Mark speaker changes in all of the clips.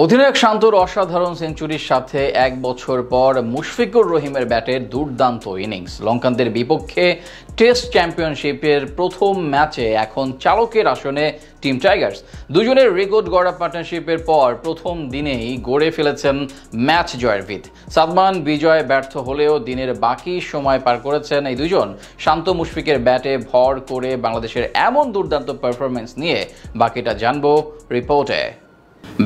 Speaker 1: অধিনায়ক শান্তর অসাধারণ সেঞ্চুরির সাথে এক বছর পর মুশফিকুর রহিমের ব্যাটের দুর্দান্ত ইনিংস। লঙ্কানদের বিপক্ষে টেস্ট চ্যাম্পিয়নশিপের প্রথম ম্যাচে এখন চালকের আসনে টিম টাইগার্স। দুজনের রেকর্ড গড়া পার্টনারশিপের পর প্রথম দিনেই গড়ে ফেলেছেন ম্যাচ জয়ের ভিত। সাদমান বিজয় ব্যর্থ হলেও দিনের বাকি সময় পার করেছেন এই দুজন। শান্ত মুশফিকের ব্যাটে ভর করে বাংলাদেশের এমন দুর্দান্ত পারফরমেন্স নিয়ে বাকিটা জানবো রিপোর্টে।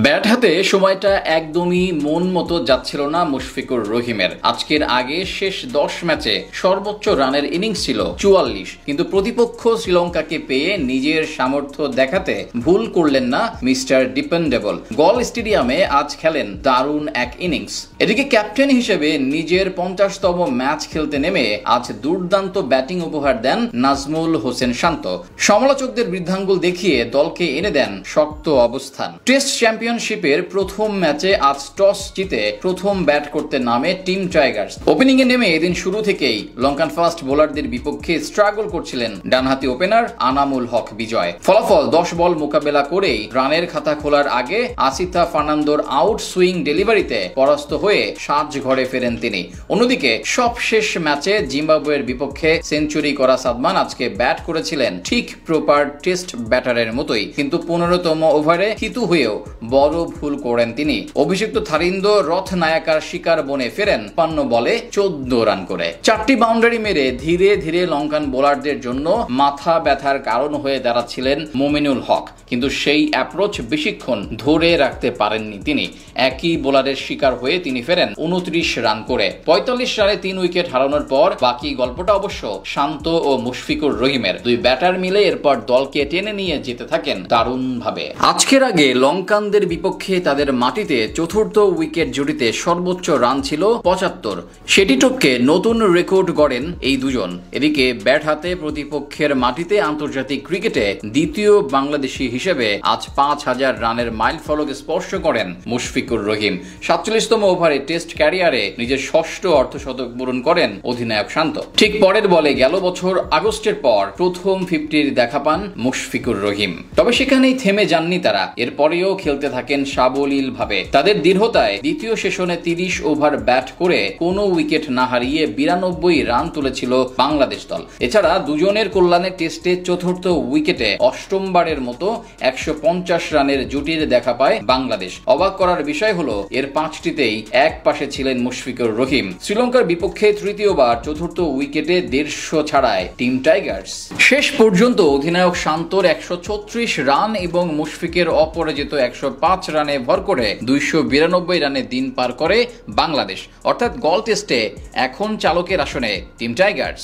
Speaker 1: ব্যাট হাতে সময়টা একদমই মন মতো যাচ্ছিল না মুশফিকুর রহিমের। আজকের আগে শেষ 10 ম্যাচে সর্বোচ্চ রানের ইনিংস ছিল 44, কিন্তু প্রতিপক্ষ শ্রীলঙ্কাকে পেয়ে নিজের সামর্থ্য দেখাতে ভুল করলেন না মিস্টার ডিপেন্ডেবল। গল স্টেডিয়ামে আজ খেলেন দারুণ এক ইনিংস। এদিকে ক্যাপ্টেন হিসেবে নিজের 50তম ম্যাচ খেলতে নেমে আজ দুর্দান্ত ব্যাটিং উপহার দেন নাজমুল হোসেন শান্ত। সমালোচকদের বৃদ্ধাঙ্গুল দেখিয়ে দলকে এনে দেন শক্ত অবস্থান। টেস্ট চ্যাম্পিয়নশিপের প্রথম ম্যাচে আজ টস জিতে প্রথম ব্যাট করতে নামে টিম টাইগার্স। ওপেনিং এ নেমে এদিন শুরু থেকেই লঙ্কান ফাস্ট বোলারদের বিপক্ষে স্ট্রাগল করছিলেন ডানহাতি ওপেনার আনামুল হক বিজয়। ফলাফল 10 বল মোকাবেলা করেই রানের খাতা খোলার আগে আসিথা ফার্নান্দোর আউট সুইং ডেলিভারিতে পরাস্ত হয়ে সাজ ঘরে ফেরেন তিনি। অন্যদিকে সবশেষ ম্যাচে জিম্বাবুয়ের বিপক্ষে সেঞ্চুরি করা সাদমান আজকে ব্যাট করেছিলেন ঠিক প্রপার টেস্ট ব্যাটারের মতোই, কিন্তু 15তম ওভারে হিতু হয়েও বড় ভুল করেন তিনি। অভিষিক্ত থারিন্দ রথ নায়াকার শিকার বনে ফেরেন 52 বলে 14 রান করে। 4টি বাউন্ডারি মেরে ধীরে ধীরে লঙ্কান বোলারদের জন্য মাথা ব্যথার কারণ হয়ে দাঁড়াচ্ছিলেন মুমিনুল হক, কিন্তু সেই অ্যাপ্রোচ বেশিক্ষণ ধরে রাখতে পারেননি তিনি। একই বোলারের শিকার হয়ে তিনি ফেরেন 29 রান করে। 45 রানে 3 উইকেট হারানোর পর বাকি গল্পটা অবশ্য শান্ত ও মুশফিকুর রহিমের। দুই ব্যাটার মিলে এরপর দলকে টেনে নিয়ে যেতে থাকেন দারুণ ভাবে। আজকের আগে লঙ্কানদের বিপক্ষে তাদের মাটিতে চতুর্থ উইকেট জুটিতে সর্বোচ্চ রান ছিল 75। সেটি টপকে নতুন রেকর্ড গড়েন এই দুজন। এদিকে ব্যাট হাতে প্রতিপক্ষের মাটিতে আন্তর্জাতিক ক্রিকেটে দ্বিতীয় বাংলাদেশি হিসেবে আজ 5000 রানের মাইল ফলক স্পর্শ করেন মুশফিকুর রহিম। 47তম ওভারে টেস্ট ক্যারিয়ারে নিজের ষষ্ঠ অর্ধশতক পূরণ করেন অধিনায়ক শান্ত। ঠিক পরের বলে গেল বছর আগস্টের পর প্রথম 50-র দেখা পান মুশফিকুর রহিম। তবে সেখানেই থেমে যাননি তারা, এরপরেও খেলতে থাকেন সাবলীল ভাবে। তাদের দৃঢ়তায় দ্বিতীয় সেশনে 30 ওভার ব্যাট করে কোনো উইকেট না হারিয়ে 92 রান তুলেছিল বাংলাদেশ দল। এছাড়া দুজনের কল্যাণে টেস্টে চতুর্থ উইকেটে অষ্টমবারের মতো 150 রানের জুটির দেখা পায় বাংলাদেশ। অবাক করার বিষয় হলো এর 5টিতেই এক পাশে ছিলেন মুশফিকুর রহিম। শ্রীলঙ্কার বিপক্ষে তৃতীয়বার চতুর্থ উইকেটে 150 ছাড়ায় টিম টাইগার্স। শেষ পর্যন্ত অধিনায়ক শান্তর 136 রান এবং মুশফিকের অপরাজিত 105 রানে ভর করে 292 রানে দিন পার করে বাংলাদেশ। অর্থাৎ গল টেস্টে এখন চালকের আসনে টিম টাইগার্স।